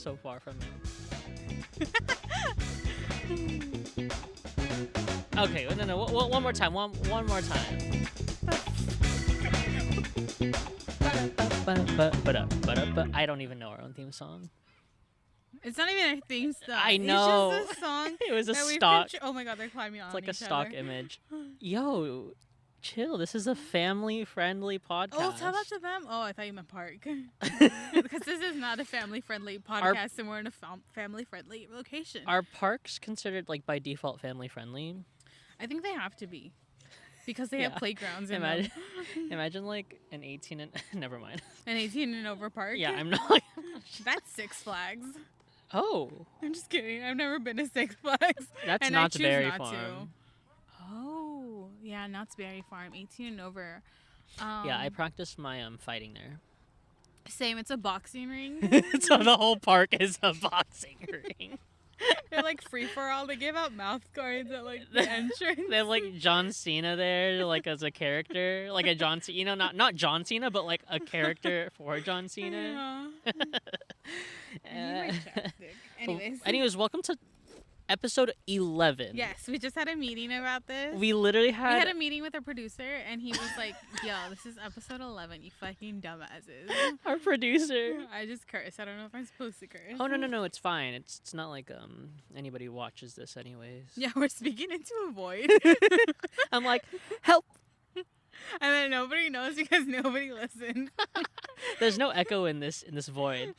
so far from it. Okay, no. One more time. One more time. I don't even know our own theme song. It's not even a theme song. I know. It's just a song. It was a that we've stock. Oh my god, they're climbing on It's like a each stock other. image. Yo, chill. This is a family-friendly podcast. Oh, tell that to them. Oh, I thought you meant park. Because this is not a family-friendly podcast, and we're in a family-friendly location. Are parks considered like by default family-friendly? I think they have to be. Because they have playgrounds in them. Imagine like an 18 and never mind. An 18 and over park. Yeah, I'm not. That's Six Flags. Oh. I'm just kidding. I've never been to Six Flags. That's Knott's Berry Farm. Oh, yeah, Knott's Berry Farm, 18 and over. Yeah, I practiced my fighting there. Same, it's a boxing ring. So the whole park is a boxing ring. They're like free for all. They give out mouth guards at like the entrance. They have like John Cena there, like as a character, like a John Cena, not John Cena, but like a character for John Cena. Yeah. Anyways, welcome to episode 11. Yes, we just had a meeting about this. We literally had a meeting with our producer, and he was like, "Yo, this is episode 11. You fucking dumbasses." Our producer. I just cursed. I don't know if I'm supposed to curse. Oh no, it's fine. It's not like anybody watches this anyways. Yeah, we're speaking into a void. I'm like, help. And then nobody knows because nobody listened. There's no echo in this void.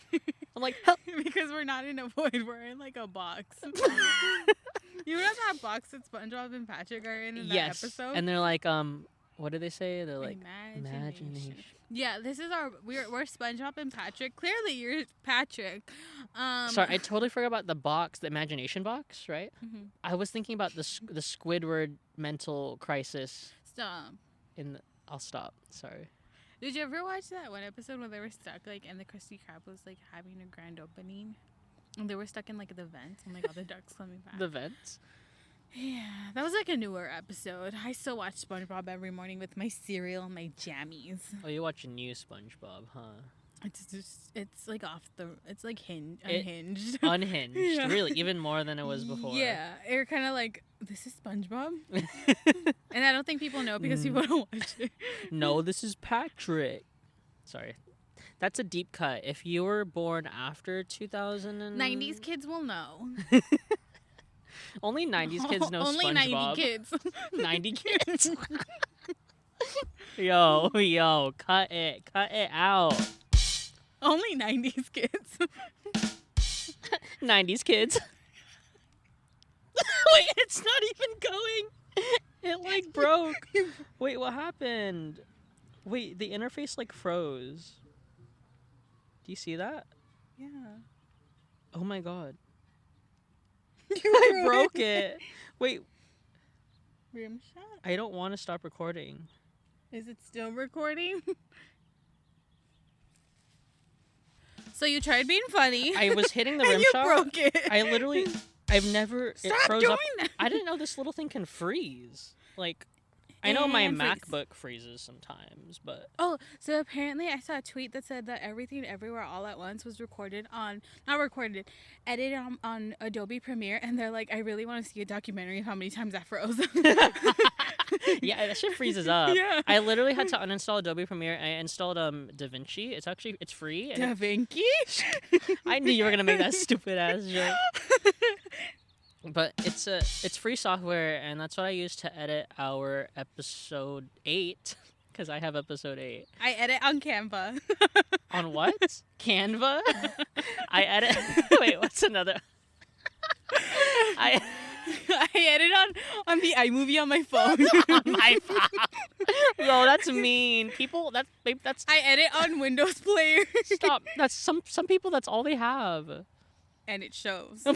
I'm like, help. Because we're not in a void, we're in like a box. You know that box that SpongeBob and Patrick are in that episode? And they're like, what do they say? They're like, imagination. Yeah, this is we're SpongeBob and Patrick. Clearly, you're Patrick. Sorry, I totally forgot about the box, the imagination box, right? Mm-hmm. I was thinking about the Squidward mental crisis. Stop. I'll stop. Sorry. Did you ever watch that one episode where they were stuck, like, and the Krusty Krab was, like, having a grand opening? And they were stuck in, like, the vents, and, like, all the ducks coming back. The vents? Yeah. That was, like, a newer episode. I still watch SpongeBob every morning with my cereal and my jammies. Oh, you watch a new SpongeBob, huh? It's like it's like unhinged. Unhinged. Yeah. Really, even more than it was before. Yeah. You're kind of like, this is SpongeBob? And I don't think people know because people don't watch it. No, this is Patrick. Sorry. That's a deep cut. If you were born after 2000 and... 90s kids will know. Only 90s kids know Only SpongeBob. 90 kids. 90 kids. Yo, cut it out. Only 90s kids. 90s kids. Wait, it's not even going. It like broke. Wait, what happened? Wait, the interface like froze. Do you see that? Yeah. Oh my god. I broke it. Wait. Rim shot? I don't want to stop recording. Is it still recording? So you tried being funny. I was hitting the rim and you shot. Broke it. I've never. Stop it froze doing up. that. I didn't know this little thing can freeze. Like, I know my And freeze. MacBook freezes sometimes, but Oh, so apparently I saw a tweet that said that Everything Everywhere All at Once was edited on Adobe Premiere, and they're like, I really want to see a documentary of how many times that froze. yeah, that shit freezes up. Yeah. I literally had to uninstall Adobe Premiere. I installed DaVinci. It's free. And DaVinci? I knew you were gonna make that stupid ass joke. But it's free software, and that's what I use to edit our episode 8, because I have episode 8. I edit on Canva. On what? Canva? I edit. Wait, what's another? I edit on the iMovie on my phone. On my phone. Yo, that's mean. People, that's. I edit on Windows Player. Stop. That's some people. That's all they have. And it shows.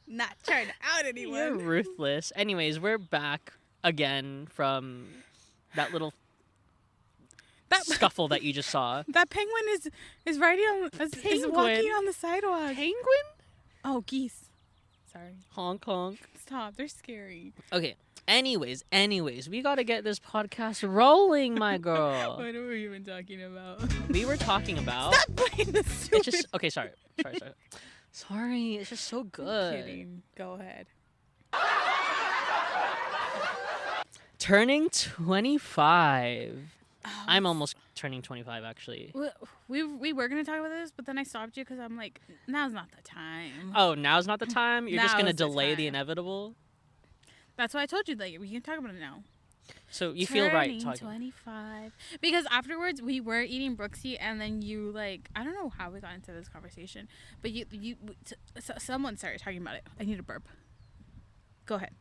Not trying to out anyone. You're ruthless. Anyways, we're back again from that little scuffle that you just saw. That penguin is riding on is walking on the sidewalk. Penguin? Oh, geese. Sorry. Honk honk. Stop. They're scary. Okay. Anyways, we gotta get this podcast rolling, my girl. What are we even talking about? We were talking about. Stop playing the stupid. It's just okay. Sorry. Sorry. It's just so good. Kidding. Go ahead. Turning 25. Oh, I'm almost turning 25, actually. We were gonna talk about this, but then I stopped you because I'm like, now's not the time. Oh, now's not the time. You're just gonna Now's the delay the time. inevitable. That's why I told you that we can talk about it now. So you feel right Turning talking. 25. Because afterwards we were eating Brooksy, and then you like, I don't know how we got into this conversation, but someone started talking about it. I need a burp. Go ahead.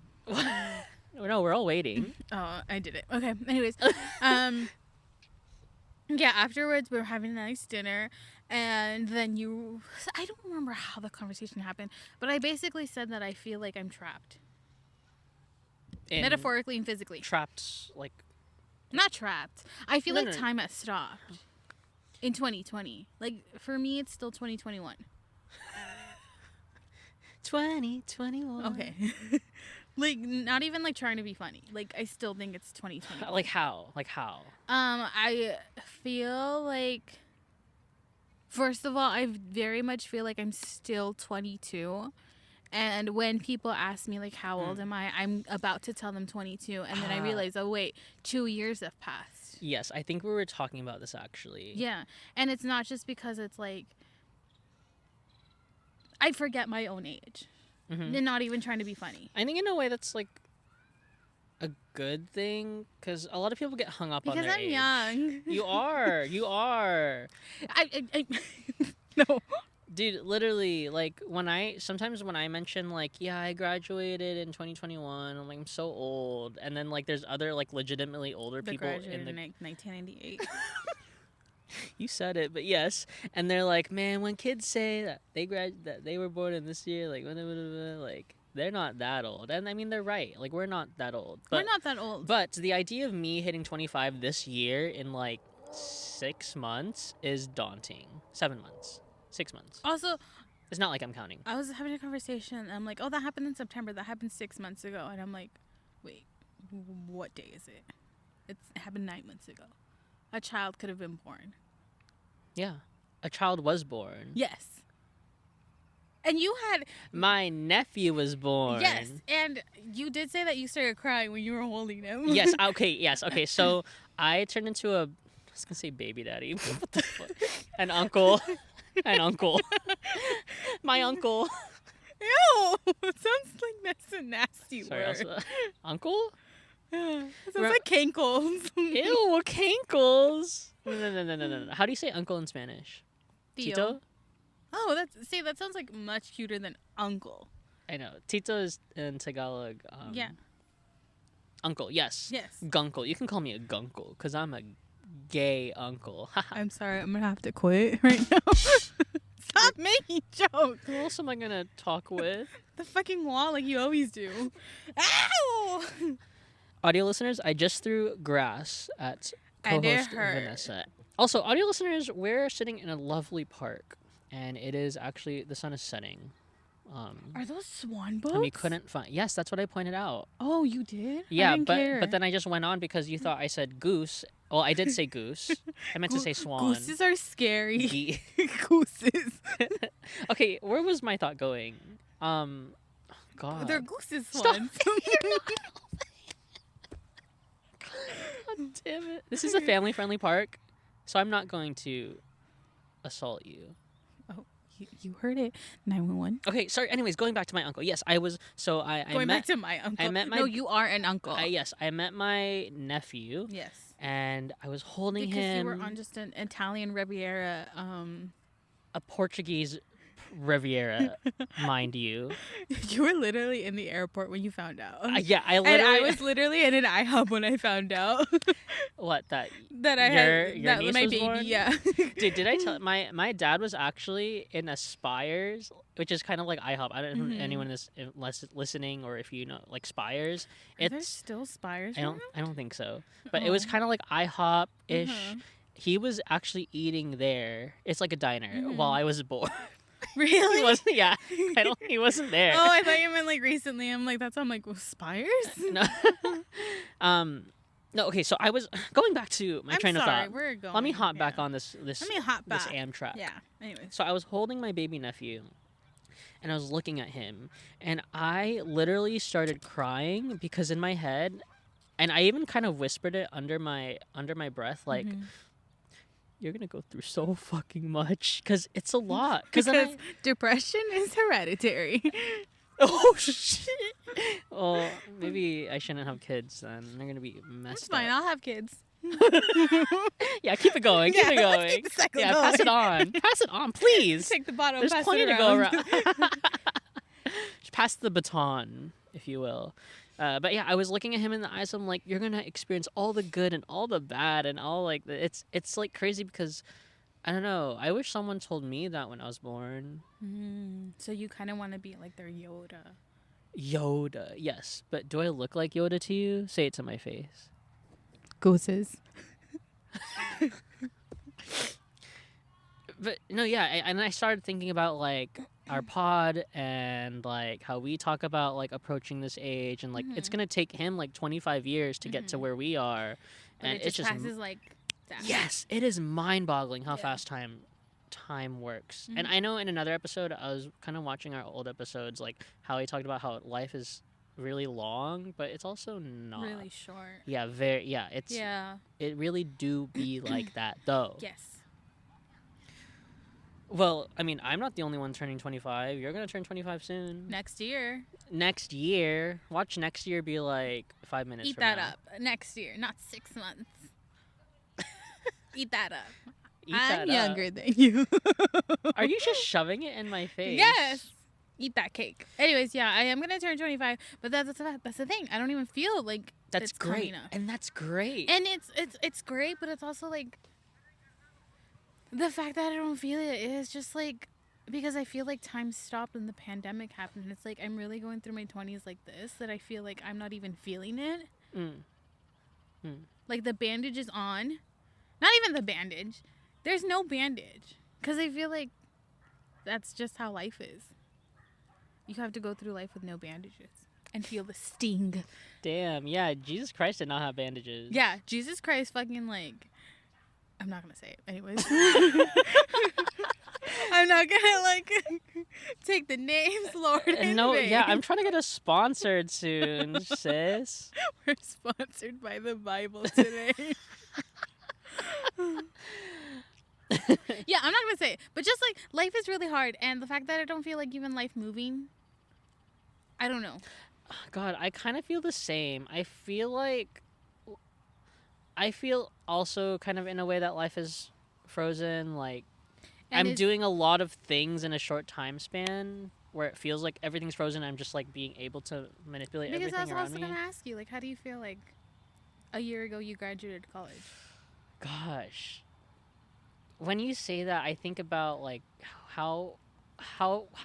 No, we're all waiting. Oh, I did it. Okay. Anyways, yeah. Afterwards, we were having a nice dinner, and then I don't remember how the conversation happened, but I basically said that I feel like I'm trapped, metaphorically and physically. Trapped, like. Not trapped. I feel like No. time has stopped in 2020. Like for me, it's still 2021. 2021. Okay. Like not even like trying to be funny. Like I still think it's 2020. Like how? I feel like, first of all, I very much feel like I'm still 22. And when people ask me, like, how old am I? I'm about to tell them 22. And then I realize, oh, wait, 2 years have passed. Yes, I think we were talking about this, actually. Yeah. And it's not just because it's like, I forget my own age. Mm-hmm. And not even trying to be funny. I think in a way that's, like, a good thing. Because a lot of people get hung up on Because their I'm age. young. You are. I no. Dude, literally, like, sometimes when I mention, like, yeah, I graduated in 2021, I'm like, I'm so old. And then, like, there's other, like, legitimately older people in the... 1998. You said it, but yes. And they're like, man, when kids say that they were born in this year, like, blah, blah, blah, blah, like, they're not that old. And, I mean, they're right. Like, we're not that old. But, We're not that old. But the idea of me hitting 25 this year in, like, 6 months is daunting. 7 months. 6 months. Also, It's not like I'm counting. I was having a conversation, and I'm like, oh, that happened in September. That happened 6 months ago. And I'm like, wait, what day is it? It happened 9 months ago. A child could have been born. Yeah. A child was born. Yes. And you had... My nephew was born. Yes. And you did say that you started crying when you were holding him. Yes. Okay. So I turned into I was going to say baby daddy. What the fuck? An uncle. My uncle. Ew. It sounds like that's a nasty Sorry, word. also, uncle? It sounds like cankles. Ew, cankles. No. How do you say uncle in Spanish? Tío. Tito? Oh, that sounds like much cuter than uncle. I know. Tito is in Tagalog. Yeah. Uncle, yes. Yes. Gunkle. You can call me a gunkle because I'm a gay uncle. I'm sorry, I'm gonna have to quit right now. Stop making jokes. Who else am I going to talk with? The fucking wall like you always do. Ow! Audio listeners, I just threw grass at And it co-host hurt. Vanessa. Also, audio listeners, we're sitting in a lovely park, and it is actually, the sun is setting. Are those swan boats? And we couldn't find... Yes, that's what I pointed out. Oh, you did? Yeah, I didn't care. but then I just went on because you thought I said goose. Well, I did say goose. I meant to say swan. Gooses are scary. Ge- Gooses. Okay, where was my thought going? God. They're gooses Stop. swans. God damn it. This is a family-friendly park, so I'm not going to assault you. Oh, you heard it. 911. Okay, sorry. Anyways, going back to my uncle. Yes, I was... So Going back to my uncle. I met my... No, you are an uncle. Yes, I met my nephew. Yes. And I was holding Because him... you were on just an Italian Riviera. A Portuguese Riviera, mind you. You were literally in the airport when you found out. Yeah, I literally... And I was literally in an IHOP when I found out. What, that... That I had... Your that niece my was baby, born? yeah. Dude, did I tell... My dad was actually in a Spires, which is kind of like IHOP. I don't know if anyone is listening or if you know, like Spires. Are there still Spires? I don't think so. But it was kind of like IHOP-ish. He was actually eating there. It's like a diner while I was born. Really? He wasn't. Yeah, I don't. He wasn't there. Oh, I thought you meant like recently. I'm like, that's I'm like, well, Spires? No. No. Okay. So I was going back to my I'm train of sorry, thought. we're going. Let me hop back yeah. on this Let me hop this back. Amtrak. Yeah. Anyways. So I was holding my baby nephew, and I was looking at him, and I literally started crying because in my head, and I even kind of whispered it under my breath, like, Mhm. "You're gonna go through so fucking much, because it's a lot." Because depression is hereditary. Oh shit. Well, maybe I shouldn't have kids then. They're gonna be messed It's fine. up. I'll have kids. Yeah, keep it going. Keep it let's going. keep the cycle Yeah, going. pass it on. Pass it on, please. Take the bottle. There's pass plenty it to go around. around. Just pass the baton, if you will. But yeah, I was looking at him in the eyes. I'm like, you're gonna experience all the good and all the bad and all like it's like crazy because I don't know. I wish someone told me that when I was born. So you kind of want to be like their Yoda. Yoda, yes. But do I look like Yoda to you? Say it to my face. Gooses. But no, yeah, and I started thinking about like our pod and like how we talk about like approaching this age and like it's gonna take him like 25 years to get to where we are, But and it just passes like that. yes, it is mind-boggling how Yeah. fast time works. And I know in another episode I was kind of watching our old episodes like how he talked about how life is really long, but it's also not Really short. Yeah, very. Yeah, it's. Yeah. It really do be like that though. Yes. Well, I mean, I'm not the only one turning 25. You're gonna turn 25 soon. Next year. Next year, watch next year be like 5 minutes. Eat from that now. up. Next year, not 6 months. Eat that up. Eat I'm that younger up. than you. Are you just shoving it in my face? Yes. Eat that cake. Anyways, yeah, I am gonna turn 25, but that's the thing. I don't even feel like That's it's coming great, up. and that's great. And it's great, but it's also like the fact that I don't feel it is just like because I feel like time stopped when the pandemic happened. It's like I'm really going through my 20s like this that I feel like I'm not even feeling it. Like the bandage is on. Not even the bandage. There's no bandage because I feel like that's just how life is. You have to go through life with no bandages and feel the sting. Damn, yeah, Jesus Christ did not have bandages. Yeah, Jesus Christ fucking like I'm not gonna say it anyways. I'm not gonna like take the names, Lord. In No, vain. yeah, I'm trying to get us sponsored soon, sis. We're sponsored by the Bible today. Yeah, I'm not gonna say it, but just like life is really hard, and the fact that I don't feel like even life moving, I don't know. God, I kind of feel the same. I feel also kind of in a way that life is frozen. Like, And I'm doing a lot of things in a short time span where it feels like everything's frozen. I'm just like being able to manipulate because everything that's what I around was me. gonna ask you. Like, how do you feel like a year ago you graduated college? Gosh, when you say that, I think about like how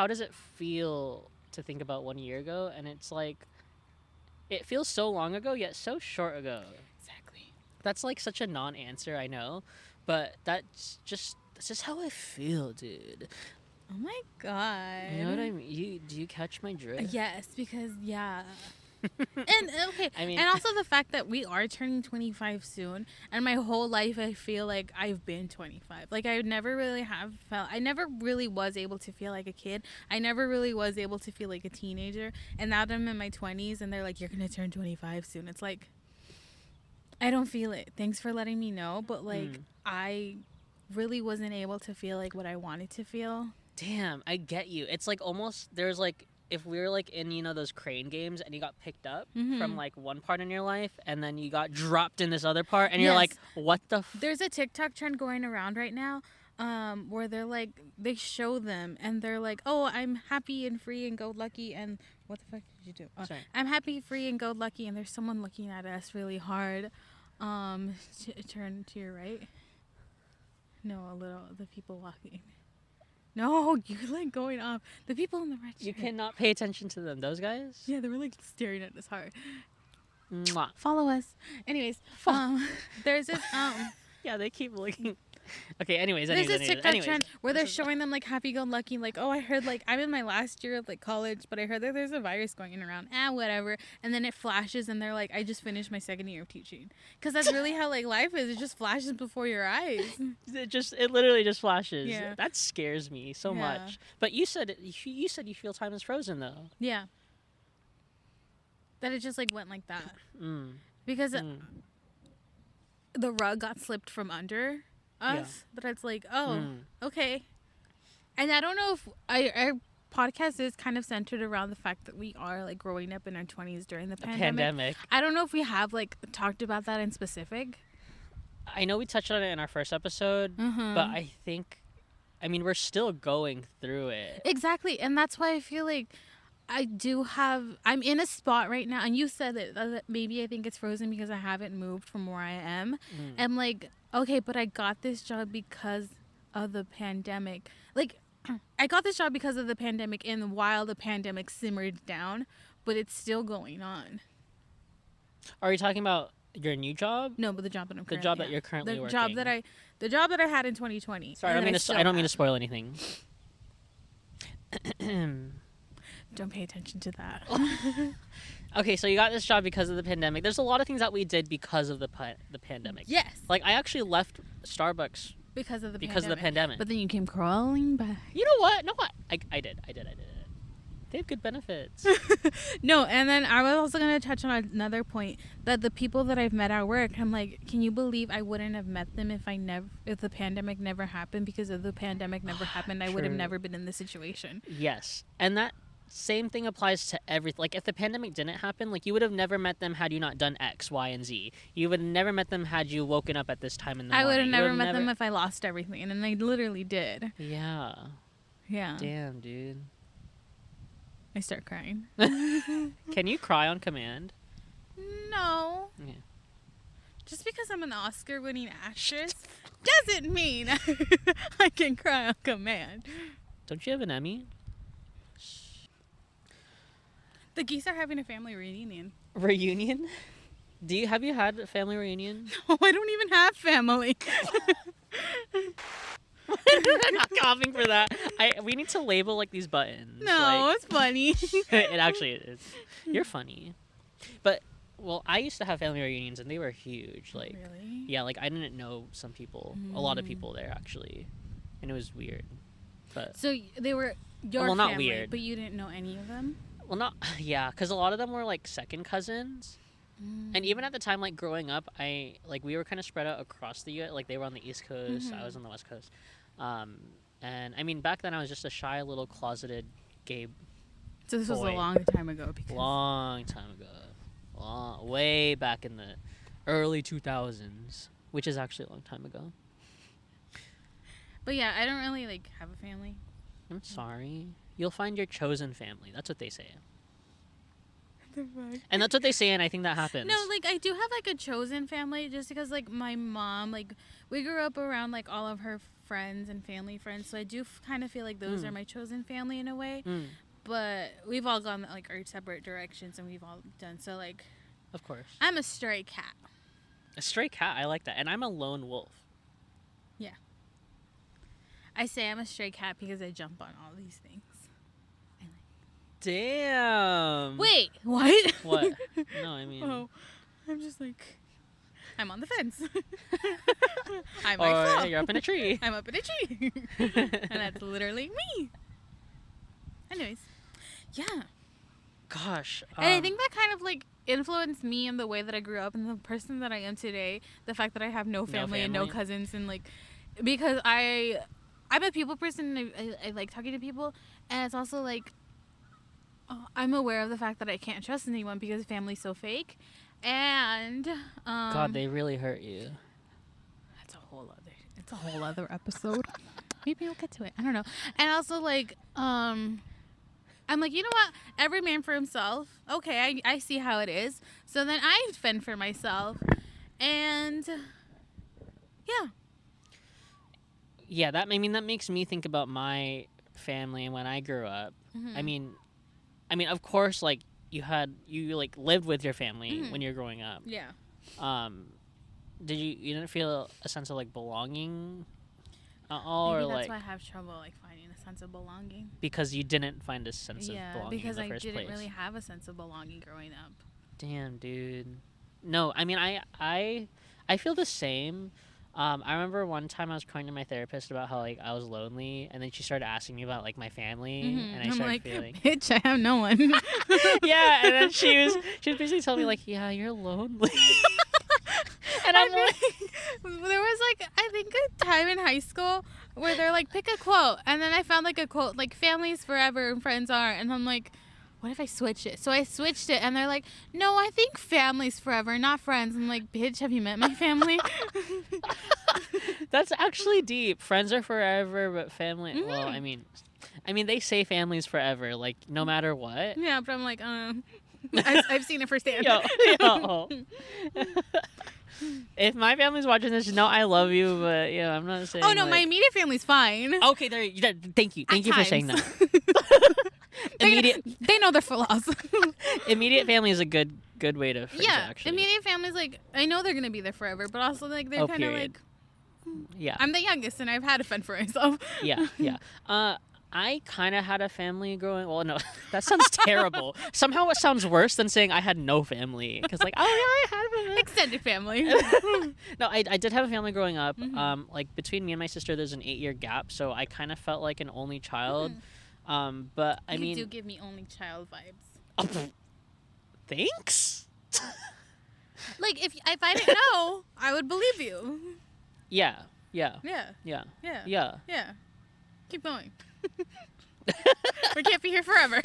does it feel to think about 1 year ago, and it's like it feels so long ago yet so short ago. Exactly. That's like such a non-answer, I know, but that's just how I feel, dude. Oh my god. You know what I mean? Do you catch my drift? Yes, because yeah. And okay, I mean, and also the fact that we are turning 25 soon, and my whole life I feel like I've been 25. Like I never really I never really was able to feel like a kid. I never really was able to feel like a teenager. And now that I'm in my 20s and they're like, you're gonna turn 25 soon. It's like, I don't feel it. Thanks for letting me know, but like I really wasn't able to feel like what I wanted to feel. damn, I get you. It's like almost there's like if we were like in those crane games and you got picked up from like one part in your life and then you got dropped in this other part and you're like, what the There's a TikTok trend going around right now where they're like they show them and they're like, oh, I'm happy and free and go lucky, and what the fuck did you do? Sorry. I'm happy, free and go lucky, and there's someone looking at us really hard. Turn to your right. No, a little. The people walking. No, you're like going off. The people in the red shirt. You cannot pay attention to them. Those guys? Yeah, they were like staring at us hard. Mwah. Follow us. Anyways, there's this Yeah, they keep looking. Okay, anyways, There's this TikTok anyways. trend where they're showing them like happy-go-lucky, like, oh, I heard like I'm in my last year of like college, but I heard that there's a virus going around. Whatever. And then it flashes, and they're like, I just finished my second year of teaching, because that's really how like life is. It just flashes before your eyes. It literally just flashes. Yeah. That scares me so Yeah. much. But you said you feel time is frozen though. Yeah. That it just like went like that Mm. because the rug got slipped from under us. That it's like, oh, okay. And I don't know if our podcast is kind of centered around the fact that we are like growing up in our 20s during the pandemic. I don't know if we have like talked about that in specific. I know we touched on it in our first episode, but I think, we're still going through it. Exactly. And that's why I feel like I'm in a spot right now, and you said that maybe I think it's frozen because I haven't moved from where I am. I'm like, okay, but I got this job because of the pandemic. Like, I got this job because of the pandemic, and while the pandemic simmered down, but it's still going on. Are you talking about your new job? No, but the job that I'm currently, that you're currently working. The job that I had in 2020. Sorry, I don't mean to spoil anything. Don't pay attention to that. Okay, so you got this job because of the pandemic. There's a lot of things that we did because of the pandemic. Yes. Like, I actually left Starbucks because of the pandemic. But then you came crawling back. You know what? No, I did it. They have good benefits. No, and then I was also going to touch on another point, that the people that I've met at work, I'm like, can you believe I wouldn't have met them if the pandemic never happened? Because if the pandemic never happened, I would have never been in this situation. Yes. And that same thing applies to everything. Like, if the pandemic didn't happen, like, you would have never met them had you not done X, Y, and Z. You would have never met them had you woken up at this time in the morning. I would have never met them if I lost everything, and I literally did. Yeah. Yeah. Damn, dude. I start crying. Can you cry on command? No. Yeah. Just because I'm an Oscar-winning actress doesn't mean I can cry on command. Don't you have an Emmy? The geese are having a family reunion. Reunion? Have you had a family reunion? No, I don't even have family. I'm not coughing for that. We need to label like these buttons. No, it's funny. It actually is. You're funny. But I used to have family reunions and they were huge. Like, really? Yeah, like I didn't know some people, a lot of people there actually, and it was weird. But so they were your well, family, not weird, but you didn't know any of them. Well, not because a lot of them were like second cousins. And even at the time, like growing up, we were kind of spread out across the U.S. Like they were on the East Coast, I was on the West Coast. And back then I was just a shy little closeted gay So this was boy. a long time ago. Long time ago. Way back in the early 2000s, which is actually a long time ago. But yeah, I don't really like have a family. I'm sorry. You'll find your chosen family. That's what they say. And that's what they say, and I think that happens. No, like I do have like a chosen family, just because like my mom, like we grew up around like all of her friends and family friends, so I do kind of feel like those are my chosen family in a way. But we've all gone like our separate directions, and we've all done so. Like, of course, I'm a stray cat. A stray cat, I like that, and I'm a lone wolf. Yeah. I say I'm a stray cat because I jump on all these things. Damn. Wait, what? What? No, I mean. Oh, I'm just like, I'm on the fence. I might fall. You're up in a tree. I'm up in a tree. And that's literally me. Anyways, yeah. Gosh. And I think that kind of like influenced me in the way that I grew up and the person that I am today. The fact that I have no family and no cousins, and like, because I'm a people person and I like talking to people, and it's also like, I'm aware of the fact that I can't trust anyone because family's so fake, and God, they really hurt you. It's a whole other episode. Maybe we'll get to it. I don't know. And also like I'm like, you know what? Every man for himself. Okay, I see how it is. So then I fend for myself, and yeah. Yeah, that makes me think about my family and when I grew up. I mean, of course, like you like lived with your family when you're growing up. Yeah. You didn't feel a sense of like belonging or Maybe that's like why I have trouble like finding a sense of belonging. because you didn't find a sense of belonging because in the I first didn't place. really have a sense of belonging growing up. Damn, dude. No, I mean, I feel the same. I remember one time I was crying to my therapist about how like I was lonely, and then she started asking me about like my family, and I I'm started like, feeling bitch, I have no one. yeah, and then she was basically telling me like, yeah, you're lonely, and I'm like, there was like I think a time in high school where they're like pick a quote, and then I found like a quote like families forever and friends aren't, and I'm like, what if I switch it? So I switched it, and they're like, no, I think families forever, not friends. I'm like, bitch, have you met my family? that's actually deep. Friends are forever, but family. Well, I mean, they say families forever, like no matter what. Yeah, but I'm like, I've seen it firsthand. Yo. If my family's watching this, know I love you, but yeah, I'm not saying. Oh no, like... my immediate family's fine. Okay, thank you for saying that. They know their flaws. Immediate family is a good way to phrase it, actually. Immediate family's like I know they're gonna be there forever, but also like they're kind of like. Yeah. I'm the youngest, and I've had to fend for myself. Yeah. I kind of had a family growing. Well, no, that sounds terrible. Somehow it sounds worse than saying I had no family. Because like, oh yeah, I had a extended family. No, I did have a family growing up. Like between me and my sister, there's an 8-year gap, so I kind of felt like an only child. But I mean, you do give me only child vibes. Oh, thanks. Like if I didn't know, I would believe you. Yeah. Keep going. We can't be here forever.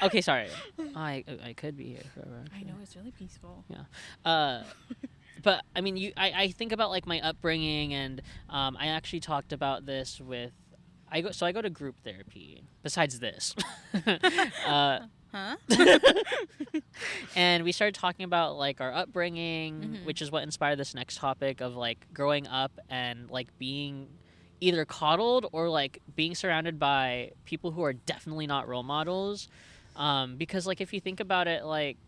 Okay, sorry. I could be here forever. I know, it's really peaceful. Yeah. But I mean, I think about like my upbringing, and I actually talked about this with I go to group therapy. Besides this, and we started talking about like our upbringing, which is what inspired this next topic of like growing up and like being either coddled or like being surrounded by people who are definitely not role models. Because like if you think about it, like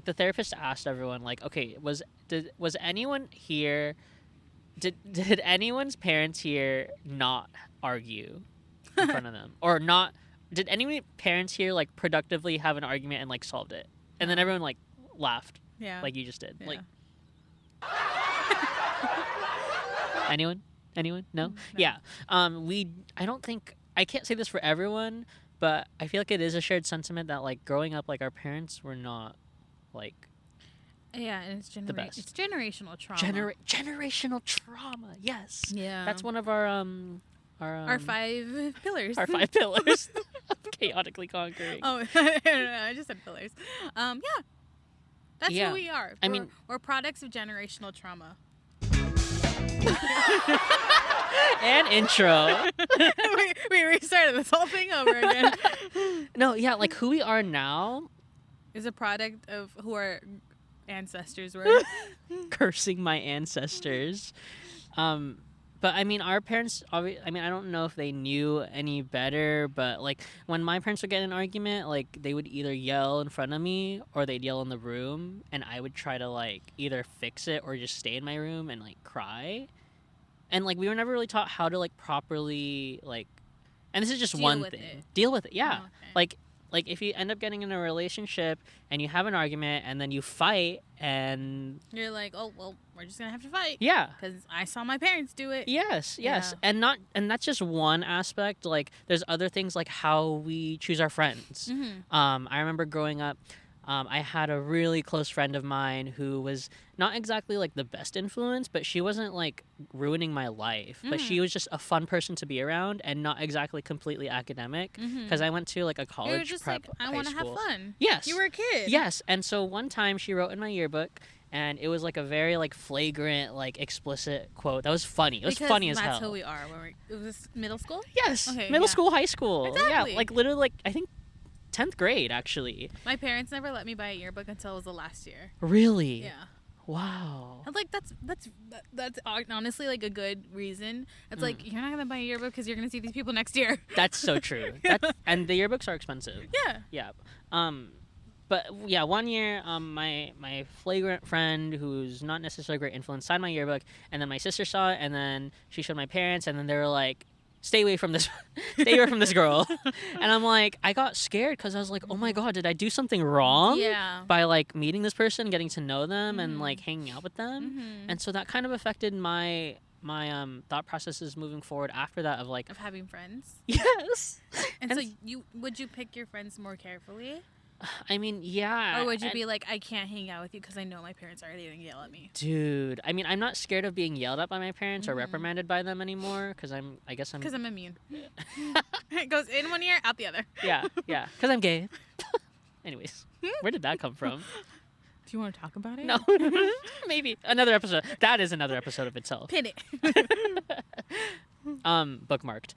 the therapist asked everyone like, okay, was anyone here? Did anyone's parents here not argue in front of them, or not? Did any parents here like productively have an argument and like solved it? And then everyone like laughed, like you just did. Yeah. Like anyone? No? Yeah. I don't think I can't say this for everyone, but I feel like it is a shared sentiment that like growing up, like our parents were not like. Yeah, and it's the best. It's generational trauma. Generational trauma. Yes. Yeah. That's one of our 5 pillars. Our 5 pillars of chaotically conquering. Oh, I just said pillars. Yeah. That's who we are. We're products of generational trauma. And intro. we restarted this whole thing over again. No, yeah, like who we are now is a product of who our ancestors were. Cursing my ancestors. But I mean, our parents, I don't know if they knew any better, but like when my parents would get in an argument, like they would either yell in front of me or they'd yell in the room, and I would try to like either fix it or just stay in my room and like cry. And like we were never really taught how to like properly like, and this is just one thing. Deal with it. Yeah. Oh, okay. Like if you end up getting in a relationship and you have an argument and then you fight and you're like, oh well, we're just gonna have to fight. Yeah. Because I saw my parents do it. Yes. Yeah. And that's just one aspect. Like there's other things like how we choose our friends. I remember growing up, I had a really close friend of mine who was not exactly like the best influence, but she wasn't like ruining my life. But she was just a fun person to be around and not exactly completely academic. Because I went to like a college you were just prep like, I want to have fun. Yes. You were a kid. Yes. And so one time she wrote in my yearbook, and it was like a very like flagrant, like explicit quote. That was funny. It was funny as hell. That's who we are. Was this middle school? Yes. Okay, middle school, high school. Exactly. Yeah. Like literally, like I think 10th grade actually. My parents never let me buy a yearbook until it was the last year. Really? Yeah. Wow. I'm like that's honestly like a good reason. It's like you're not gonna buy a yearbook because you're gonna see these people next year. That's so true. And the yearbooks are expensive. Yeah. Yeah. But yeah, one year, my flagrant friend who's not necessarily a great influence signed my yearbook, and then my sister saw it, and then she showed my parents, and then they were like, "Stay away from this, stay away from this girl." And I'm like, I got scared because I was like, "Oh my god, did I do something wrong?" Yeah. By like meeting this person, getting to know them, and Mhm. like hanging out with them, Mhm. and so that kind of affected my thought processes moving forward after that of like, Of having friends. yes. And And so would you pick your friends more carefully? I mean, yeah. Or would you and- be like, I can't hang out with you because I know my parents are already going to yell at me? Dude, I mean, I'm not scared of being yelled at by my parents or Mhm. reprimanded by them anymore because I guess I'm. Because I'm immune. It goes in one ear, out the other. Yeah, because I'm gay. Anyways, where did that come from? Do you want to talk about it? No, maybe another episode. That is another episode of itself. Pin it. Bookmarked.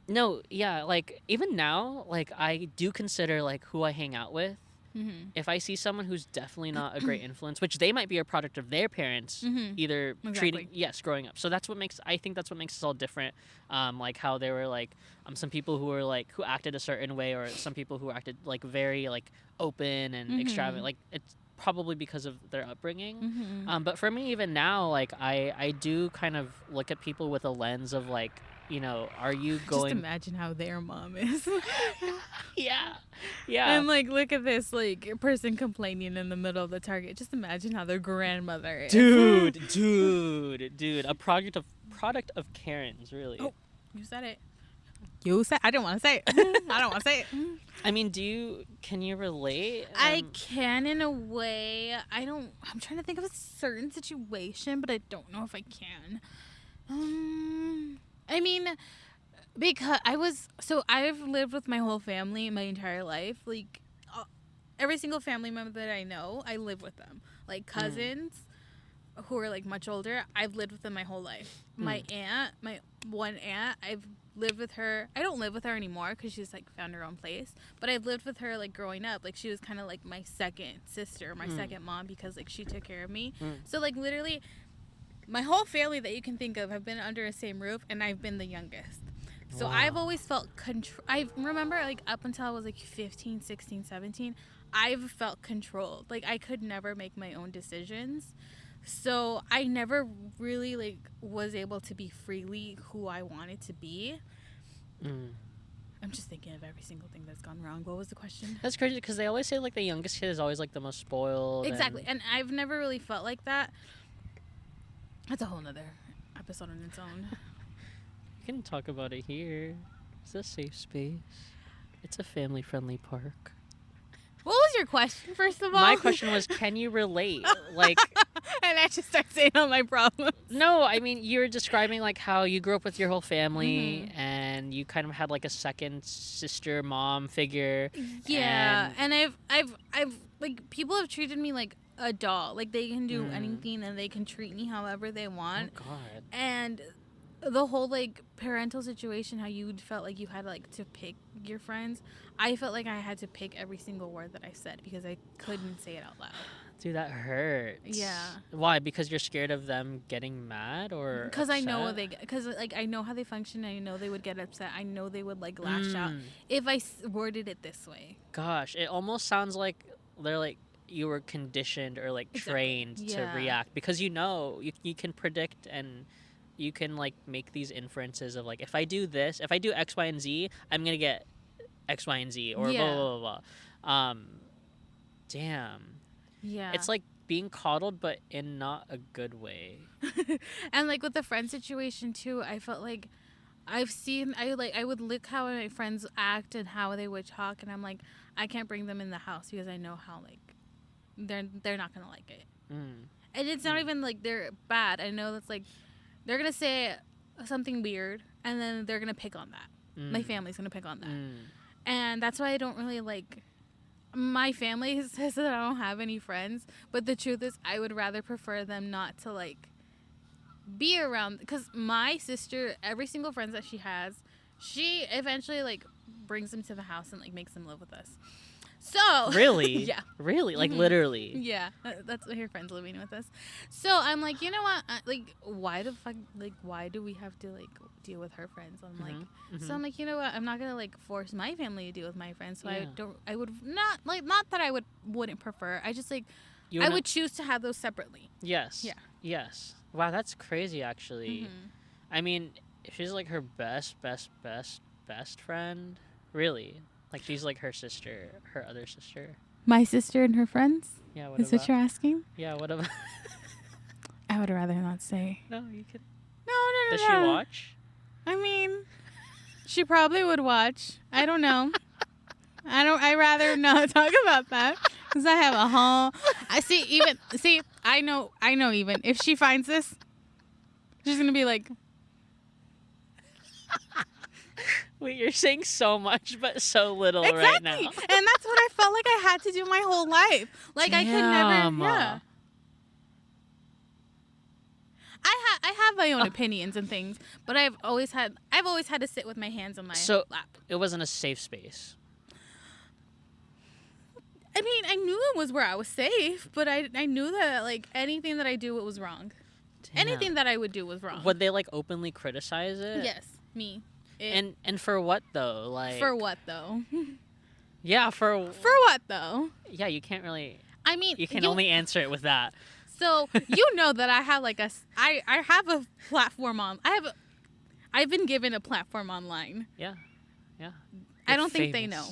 No, yeah, like even now, like I do consider like who I hang out with. Mm-hmm. If I see someone who's definitely not a great influence, which they might be a product of their parents, Mm-hmm. either treating Exactly. growing up. So that's what makes I think that's what makes us all different. Like how there were like some people who were like who acted a certain way, or some people who acted like very like open and Mhm. extravagant. Like it's probably because of their upbringing. Mm-hmm. But for me, even now, like I do kind of look at people with a lens of like, you know, are you Just going? imagine how their mom is. Yeah, yeah. And like, look at this like person complaining in the middle of the Target. Just imagine how their grandmother is. Dude, a product of Karen's, really. Oh. You said it. You said I didn't want to say it. I don't want to say it. I mean, can you relate? I can in a way. I'm trying to think of a certain situation, but I don't know if I can. I mean, because I've lived with my whole family my entire life. Like, every single family member that I know, I live with them. Like cousins who are like much older, I've lived with them my whole life. My one aunt, I've lived with her. I don't live with her anymore because she's like found her own place. But I've lived with her like growing up. Like she was kind of like my second sister, my second mom, because like she took care of me. So like literally, my whole family that you can think of have been under the same roof, and I've been the youngest. So Wow. I've always felt control. I remember like up until I was like 15, 16, 17, I've felt controlled. Like I could never make my own decisions. So I never really like was able to be freely who I wanted to be. I'm just thinking of every single thing that's gone wrong. What was the question? That's crazy because they always say like the youngest kid is always like the most spoiled. Exactly. And I've never really felt like that. That's a whole nother episode on its own. You can talk about it here. It's a safe space. It's a family-friendly park. What was your question, first of all? My question was, can you relate? Like, and I just start saying all my problems. no, I mean, you're describing like how you grew up with your whole family and you kind of had like a second sister, mom figure. Yeah, and I've like people have treated me like a doll. Like they can do anything and they can treat me however they want. Oh God. And the whole like parental situation, how you felt like you had like to pick your friends, I felt like I had to pick every single word that I said because I couldn't say it out loud. Dude, that hurts. Yeah. Why? Because you're scared of them getting mad, or Because I know upset? because like I know how they function. I know they would get upset. I know they would like lash out if I worded it this way. Gosh, it almost sounds like they're like you were conditioned or like Exactly. trained to Yeah. react because you know you can predict and you can like make these inferences of like if I do this, if I do X, Y, and Z, I'm gonna get X, Y, and Z or Yeah. blah blah blah. Damn. Yeah. It's like being coddled, but in not a good way. And like with the friend situation too, I felt like I would look how my friends act and how they would talk, and I'm like, I can't bring them in the house because I know how like they're not gonna like it. And it's not even like they're bad. I know that's like they're gonna say something weird and then they're gonna pick on that. My family's gonna pick on that. And that's why I don't really like my family says that I don't have any friends, but the truth is I would rather prefer them not to like be around, because my sister, every single friend that she has, she eventually like brings them to the house and like makes them live with us. So Really? yeah. Really? Like Mhm. literally? Yeah, that's her friends living with us. So I'm like, you know what? Like, why the fuck? Like, why do we have to like deal with her friends? I'm like, Mm-hmm. so I'm like, you know what? I'm not gonna like force my family to deal with my friends. So Yeah. I don't. I would not like. Not that I wouldn't prefer. I just like. You I wanna- would choose to have those separately. Yes. Yeah. Yes. Wow, that's crazy. Actually, Mhm. I mean, if she's like her best friend, really. Like she's like her sister, her other sister. My sister and her friends. Yeah. What Is what about? you're asking? Yeah. What about? I would rather not say. No, you could. No. Does she watch? I mean, she probably would watch. I don't know. I rather not talk about that because I have a whole. I know. Even if she finds this, she's gonna be like, Wait, you're saying so much but so little exactly, right now. and that's what I felt like I had to do my whole life. Like I could never. Damn. Yeah. I have my own opinions and things, but I've always had to sit with my hands on my lap. It wasn't a safe space. I mean, I knew it was where I was safe, but I knew that like anything that I do, it was wrong. Damn. Anything that I would do was wrong. Would they like openly criticize it? Yes, me. And for what though? Like For what though? Yeah, for what though? Yeah, you can't really. I mean, You can only answer it with that. So you know that I have like I have a platform on. I've been given a platform online. Yeah, yeah. I don't think they know.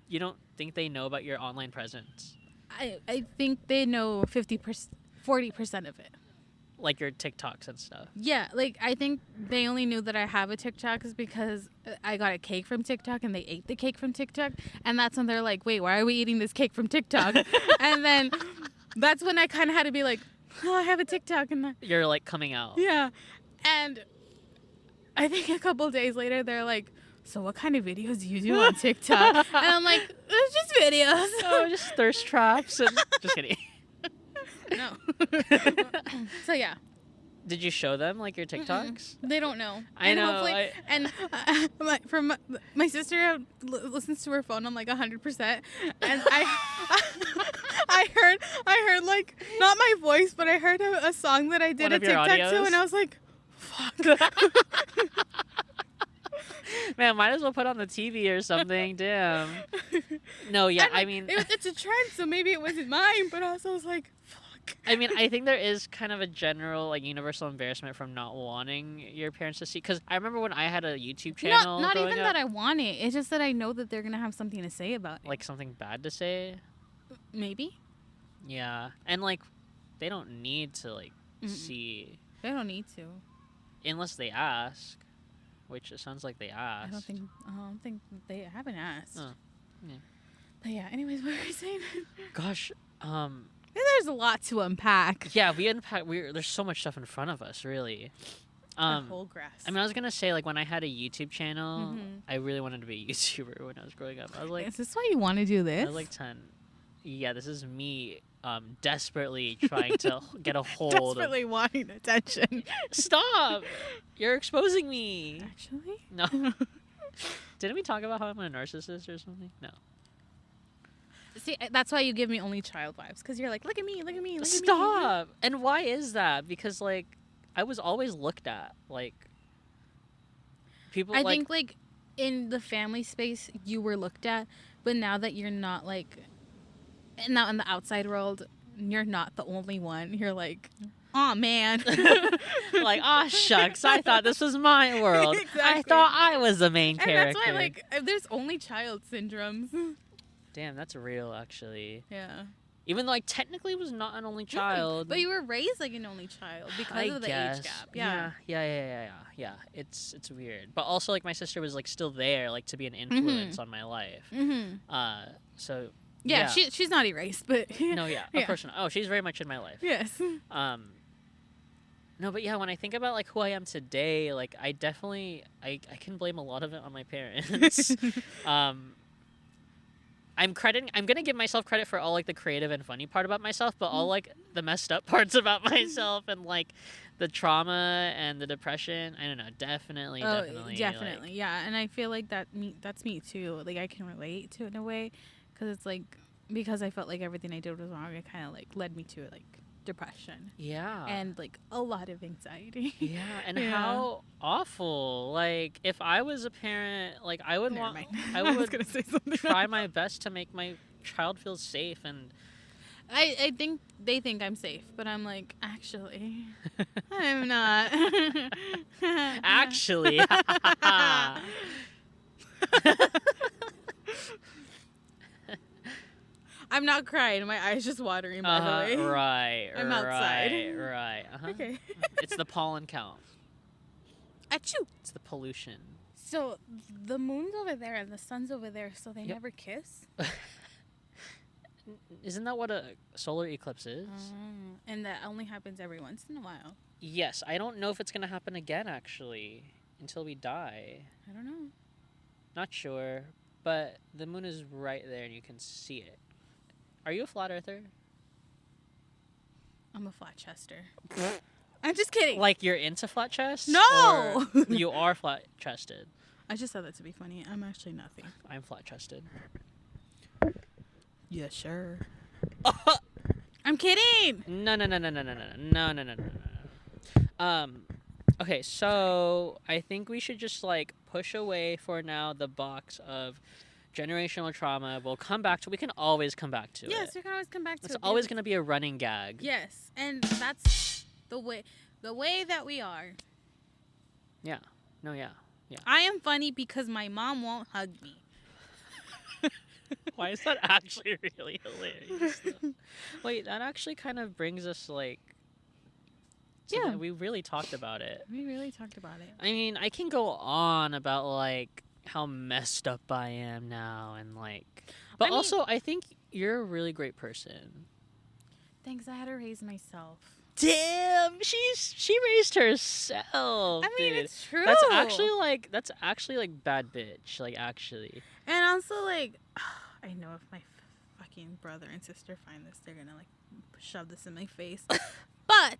You don't think they know about your online presence? I think they know 50%, 40% of it. Like your TikToks and stuff. Yeah, like I think they only knew that I have a TikTok is because I got a cake from TikTok and they ate the cake from TikTok, and that's when they're like, "Wait, why are we eating this cake from TikTok?" And then that's when I kind of had to be like, "Oh, I have a TikTok," and You're like coming out. yeah, and I think a couple days later they're like, "So what kind of videos do you do on TikTok?" And I'm like, "It's just videos." Oh, just thirst traps and just kidding. No. So yeah. Did you show them like your TikToks? They don't know. I know. Hopefully, and my sister listens to her phone on like 100%, and I heard like not my voice, but I heard a song that I did One a of your TikTok audios? to, and I was like, fuck. Man, might as well put on the TV or something. Damn. No, yeah. I mean, it's a trend, so maybe it wasn't mine, but also I was like, fuck. I mean, I think there is kind of a general, like, universal embarrassment from not wanting your parents to see. Because I remember when I had a YouTube channel. Not growing even up, that I want it. It's just that I know that they're gonna have something to say about it. like something bad to say. Maybe. Yeah, and like, they don't need to like Mm-mm. see They don't need to. unless they ask, which it sounds like they asked. I don't think they haven't asked. Oh, yeah. But yeah. Anyways, what were we saying? Gosh, There's a lot to unpack. yeah, there's so much stuff in front of us, really. The whole grass. I mean, I was gonna say, like, when I had a YouTube channel, Mhm. I really wanted to be a YouTuber when I was growing up. I was like, is this why you want to do this? I was like 10. Yeah, this is me, desperately trying to get a hold Desperately wanting attention. Stop! You're exposing me. Actually, No. Didn't we talk about how I'm a narcissist or something? No. see, that's why you give me only child vibes, because you're like, look at me, look at me, look at me. Stop! And why is that? Because, like, I was always looked at. Like, people I like... think like in the family space you were looked at, but now that you're not like, now in the outside world, you're not the only one. You're like, oh man. like, oh shucks, I thought this was my world. Exactly. I thought I was the main And character. that's why like there's only child syndromes. Damn, that's real, actually. Yeah. Even though I technically was not an only child. But you were raised like an only child because of the age gap. Yeah. Yeah. It's weird. But also, like, my sister was, like, still there, like, to be an influence on my life. Mm-hmm. So... Yeah, she's not erased, but... No, yeah, of course not. Oh, she's very much in my life. Yes. No, but yeah, when I think about, like, who I am today, like, I definitely... I can blame a lot of it on my parents. I'm gonna give myself credit for all, like, the creative and funny part about myself, but all, like, the messed up parts about myself and, like, the trauma and the depression, I don't know, definitely. Definitely, yeah. And I feel like that's me too. Like, I can relate to it in a way, because it's like because I felt like everything I did was wrong. It kind of like led me to like depression Yeah. and like a lot of anxiety. Yeah, and Yeah. how awful. Like, if I was a parent, like, I would Never want, mind. I was would gonna say something. try my best to make my child feel safe. And I think they think I'm safe, but I'm like, actually, I'm not. actually, I'm not crying. My eyes just watering. By the way, right, I'm outside. right. Okay. It's the pollen count. Achoo. It's the pollution. So the moon's over there and the sun's over there, so they Yep. never kiss. Isn't that what a solar eclipse is? And that only happens every once in a while. Yes, I don't know if it's gonna happen again. Actually, until we die. I don't know. Not sure, but the moon is right there and you can see it. Are you a flat earther? I'm a flat chester. I'm just kidding. Like you're into flat chests? No! Or you are flat chested. I just said that to be funny. I'm actually nothing. I'm flat chested. Yeah, sure. I'm kidding. No. Okay, so I think we should just like push away for now the box of generational trauma. We'll come back to. We can always come back to Yes, it. we can always come back to It's it. always gonna be a running gag. Yes, and that's the way that we are. Yeah. No. Yeah. I am funny because my mom won't hug me. Why is that actually really hilarious? Though? Wait, that actually kind of brings us like. Yeah. We really talked about it. We really talked about it. I mean, I can go on about like how messed up I am now and like, but I mean- also I think you're a really great person. Thanks, I had to raise myself. Damn, she raised herself. I mean, dude. it's true. That's actually like bad bitch. Like actually. And also, like, I know if my fucking brother and sister find this, they're gonna like shove this in my face. But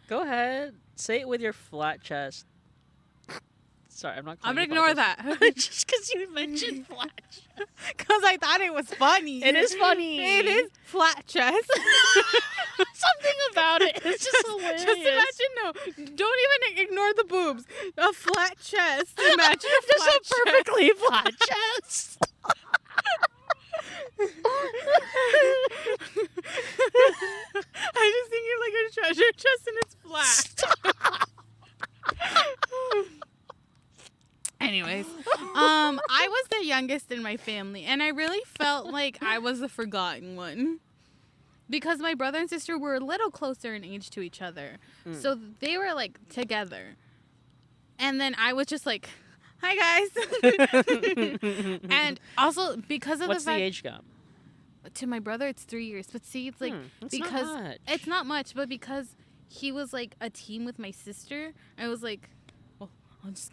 Go ahead, say it with your flat chest. Sorry, I'm not. I'm gonna calling you ignore flat that chest. Just because you mentioned flat chest. because I thought it was funny. It is funny. It is flat chest. Something about it. It's just hilarious. Just imagine, no, don't even ignore the boobs. A flat chest. Imagine a Just flat a perfectly flat chest. I just think you're like a treasure chest and it's flat. Anyways, I was the youngest in my family, and I really felt like I was the forgotten one. Because my brother and sister were a little closer in age to each other. So they were like together. And then I was just like, hi guys. And also because of What's the the fact age gap? to my brother it's 3 years. But see, it's like That's because not much. it's not much, but because he was like a team with my sister, I was like, well,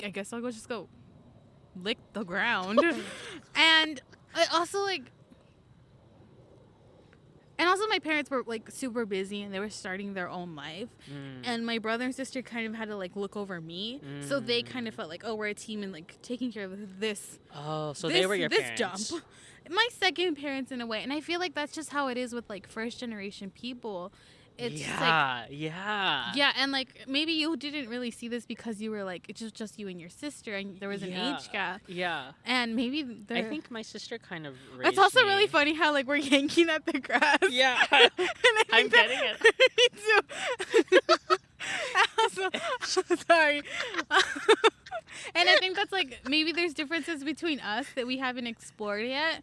I guess I'll just go lick the ground. And I also like and also my parents were like super busy and they were starting their own life. And my brother and sister kind of had to like look over me. So they kind of felt like, oh, we're a team and like taking care of this. Oh, so they were your parents. Jump. My second parents in a way. And I feel like that's just how it is with like first generation people. It's like yeah. and like maybe you didn't really see this because you were like it's just you and your sister and there was an age gap. Yeah. And maybe I think my sister kind of raised it's also me. really funny how like we're yanking at the grass. Yeah. And I'm getting it. Me too. Also, sorry. And I think that's like maybe there's differences between us that we haven't explored yet.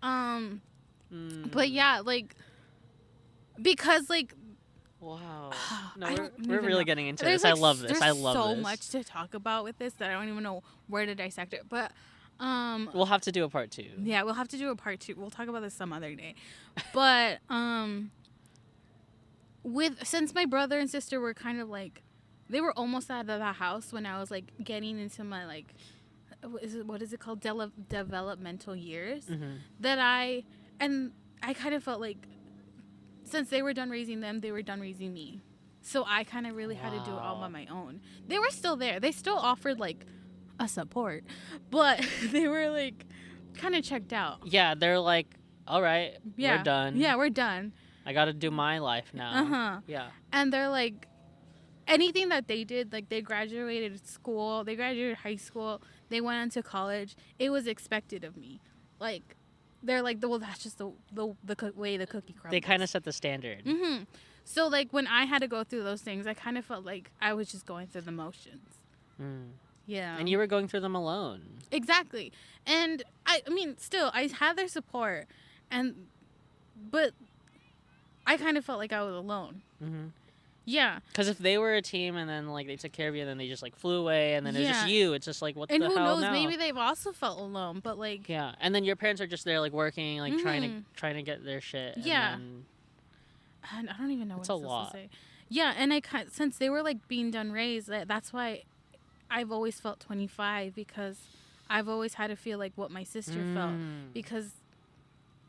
But yeah, like because like wow. No, I don't we're even really know. getting into There's, this. like, I love this. I love so this. much to talk about with this that I don't even know where to dissect it. But We'll have to do a part 2. yeah, we'll have to do a part 2. We'll talk about this some other day. But since my brother and sister were kind of like they were almost out of the house when I was like getting into my like what is it called developmental years that I kind of felt like since they were done raising them, they were done raising me. So I kind of really had to do it all by my own. They were still there. They still offered like a support, but they were like kind of checked out. Yeah, they're like all right, Yeah. we're done. Yeah, we're done. I got to do my life now. Uh-huh. Yeah. And they're like, anything that they did, like they graduated school, they graduated high school, they went into college, it was expected of me. Like, they're like, well, that's just the way the cookie crumbles. They kind of set the standard. Mm-hmm. So, like, when I had to go through those things, I kind of felt like I was just going through the motions. Mm. Yeah. And you were going through them alone. Exactly. And, I mean, still, I had their support, but I kind of felt like I was alone. Mm-hmm. Yeah. Because if they were a team and then, like, they took care of you and then they just, like, flew away and then it's just you, it's just, like, what and the who hell knows, now? maybe they've also felt alone, but, like... Yeah. And then your parents are just there, like, working, like, trying to get their shit. Yeah. And I don't even know what it's a else lot. to say. Yeah, and since they were, like, being done raised, that's why I've always felt 25, because I've always had to feel like what my sister felt, because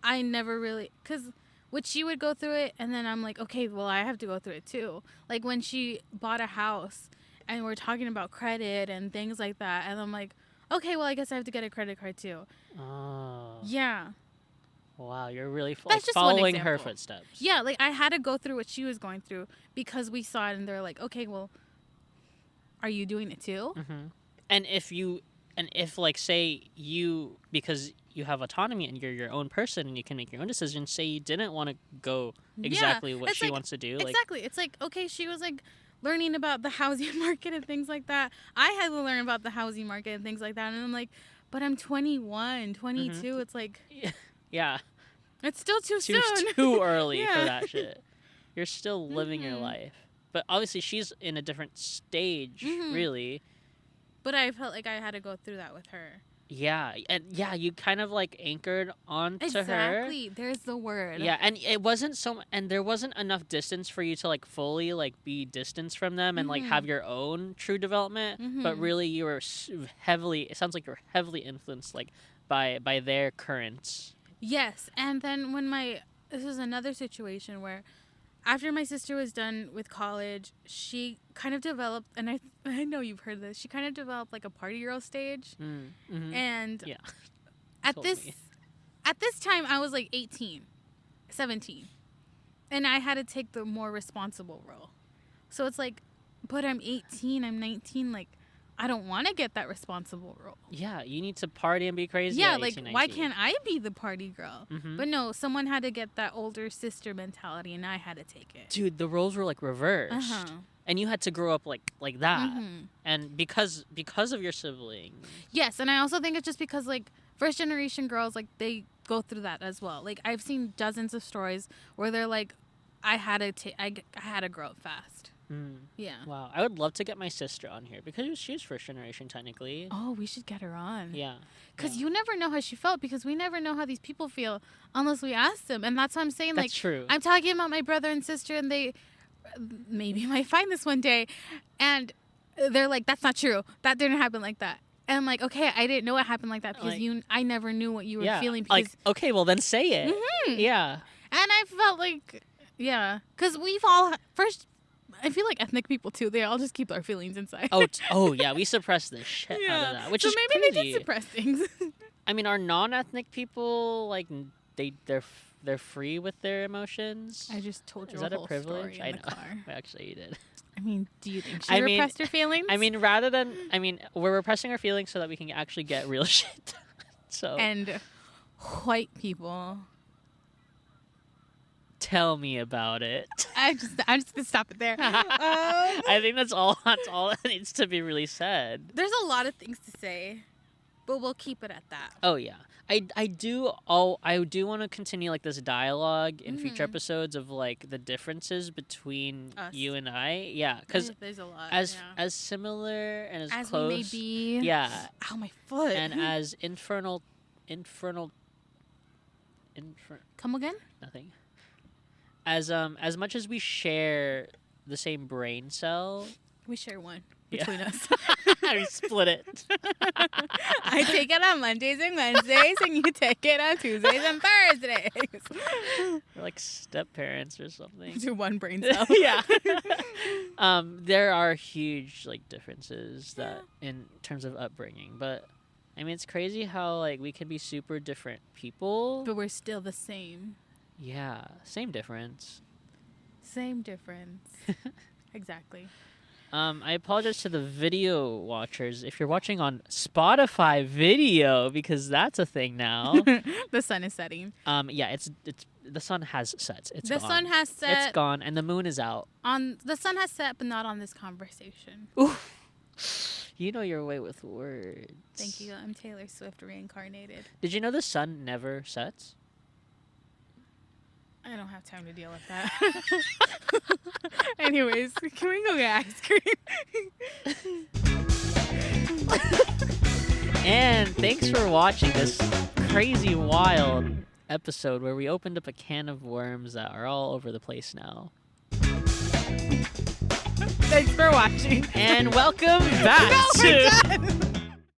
I never really... Because... Which she would go through it, and then I'm like, okay, well, I have to go through it too. Like when she bought a house, and we're talking about credit and things like that, and I'm like, okay, well, I guess I have to get a credit card too. Oh. Yeah. Wow, you're really That's just following one her example. footsteps. Yeah, like I had to go through what she was going through because we saw it, and they're like, okay, well, are you doing it too? Mm-hmm. And if like say you, because you have autonomy and you're your own person and you can make your own decisions, say you didn't want to go exactly what she wants to do. Exactly. It's like, okay, she was like learning about the housing market and things like that. I had to learn about the housing market and things like that. And I'm like, but I'm 21, 22. Mm-hmm. It's like, yeah, it's still too soon. Too early for that shit. You're still living your life. But obviously she's in a different stage, really. But I felt like I had to go through that with her. Yeah, and you kind of like anchored onto her. Exactly, there's the word. Yeah, and it wasn't and there wasn't enough distance for you to like fully like be distanced from them and like have your own true development. But really, you were heavily. It sounds like you're heavily influenced like by their currents. Yes, and then this was another situation where, after my sister was done with college, she kind of developed, and I know you've heard this, she kind of developed like a party girl stage. And yeah. at this time, I was like 18, 17. And I had to take the more responsible role. So it's like, but I'm 18, I'm 19, like, I don't want to get that responsible role. Yeah, you need to party and be crazy. Yeah, at 18, like, 19. why can't I be the party girl? But no, someone had to get that older sister mentality, and I had to take it. Dude, the roles were like reversed, and you had to grow up like that, and because of your siblings. Yes, and I also think it's just because like first generation girls, like they go through that as well. Like I've seen dozens of stories where they're like, I had to grow up fast. Yeah. Wow. I would love to get my sister on here because she's first generation technically. Oh, we should get her on. Yeah. Because you never know how she felt, because we never know how these people feel unless we ask them. And that's what I'm saying. That's like, true. I'm talking about my brother and sister, and they maybe might find this one day. And they're like, that's not true. That didn't happen like that. And I'm like, okay, I didn't know it happened like that because I never knew what you were feeling. Because, like, okay, well then say it. Yeah. And I felt like, yeah, because we've all I feel like ethnic people too. They all just keep their feelings inside. Oh yeah, we suppress the shit out of that, which so is maybe crazy. they did suppress things. I mean, are non-ethnic people like they're free with their emotions? I just told you. Is that a privilege? I know. Actually, you did. I mean, do you think she repressed her feelings? I mean, we're repressing our feelings so that we can actually get real shit. So. And white people. Tell me about it. I'm just gonna stop it there. I think that's all that needs to be really said. There's a lot of things to say, but we'll keep it at that. Oh yeah. I do want to continue like this dialogue in future episodes of like the differences between us. You and I. Yeah, because there's a lot. As similar and as close. We may be. Yeah. Ow, my foot. And as infernal. Come again? Nothing. As much as we share the same brain cell, we share one between us. We split it. I take it on Mondays and Wednesdays, and you take it on Tuesdays and Thursdays. We're like step parents or something. To one brain cell. Yeah. There are huge like differences that in terms of upbringing, but I mean, it's crazy how like we can be super different people. But we're still the same. Yeah, same difference. Same difference. Exactly. I apologize to the video watchers if you're watching on Spotify video because that's a thing now. The sun is setting. Yeah, it's the sun has set. It's The gone. sun has set. It's gone, and the moon is out. The sun has set, but not on this conversation. Ooh, you know your way with words. Thank you. I'm Taylor Swift reincarnated. Did you know the sun never sets? I don't have time to deal with that. Anyways, can we go get ice cream? And thanks for watching this crazy wild episode where we opened up a can of worms that are all over the place now. Thanks for watching. And welcome back No, we're to done.